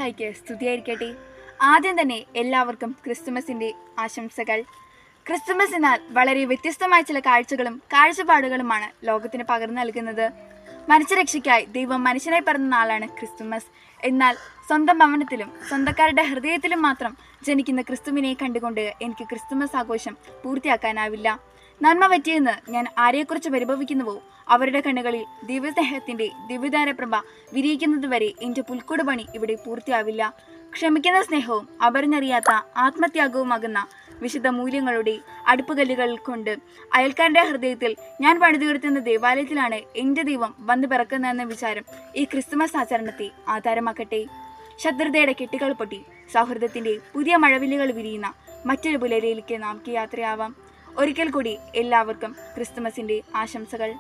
മിശിഹായ്ക്ക് സ്തുതിയായിരിക്കട്ടെ. ആദ്യം തന്നെ എല്ലാവർക്കും ക്രിസ്തുമസിൻ്റെ ആശംസകൾ. ക്രിസ്തുമസ് എന്നാൽ വളരെ വ്യത്യസ്തമായ ചില കാഴ്ചകളും കാഴ്ചപ്പാടുകളുമാണ് ലോകത്തിന് പകർന്നു നൽകുന്നത്. മനുഷ്യരക്ഷയ്ക്കായി ദൈവം മനുഷ്യനായി പിറന്ന നാളാണ് ക്രിസ്തുമസ്. എന്നാൽ സ്വന്തം ഭവനത്തിലും സ്വന്തക്കാരുടെ ഹൃദയത്തിലും മാത്രം ജനിക്കുന്ന ക്രിസ്തുവിനെ കണ്ടുകൊണ്ട് എനിക്ക് ക്രിസ്തുമസ് ആഘോഷം പൂർത്തിയാക്കാനാവില്ല. നന്മ പറ്റിയെന്ന് ഞാൻ ആരെക്കുറിച്ച് പരിഭവിക്കുന്നുവോ അവരുടെ കണ്ണുകളിൽ ദിവ്യസ്നേഹത്തിൻ്റെ ദിവ്യതാരപ്രഭ വിരിയിക്കുന്നതുവരെ എൻ്റെ പുൽക്കൂട് പണി ഇവിടെ പൂർത്തിയാവില്ല. ക്ഷമിക്കുന്ന സ്നേഹവും അവരിനറിയാത്ത ആത്മത്യാഗവുമാകുന്ന വിശുദ്ധ മൂല്യങ്ങളുടെ അടുപ്പുകല്ലുകൾ കൊണ്ട് അയൽക്കാരൻ്റെ ഹൃദയത്തിൽ ഞാൻ പണിതുയർത്തുന്ന ദേവാലയത്തിലാണ് എൻ്റെ ദൈവം വന്നു പിറക്കുന്നതെന്ന വിചാരം ഈ ക്രിസ്തുമസ് ആചരണത്തെ ആധാരമാക്കട്ടെ. ശത്രുതയുടെ കെട്ടുകൾ പൊട്ടി സൗഹൃദത്തിൻ്റെ പുതിയ മഴവില്ലുകൾ വിരിയുന്ന മറ്റൊരു പുലരിയിലേക്ക് നമുക്ക് യാത്രയാവാം. ഒരിക്കൽ കൂടി എല്ലാവർക്കും ക്രിസ്തുമസിൻ്റെ ആശംസകൾ.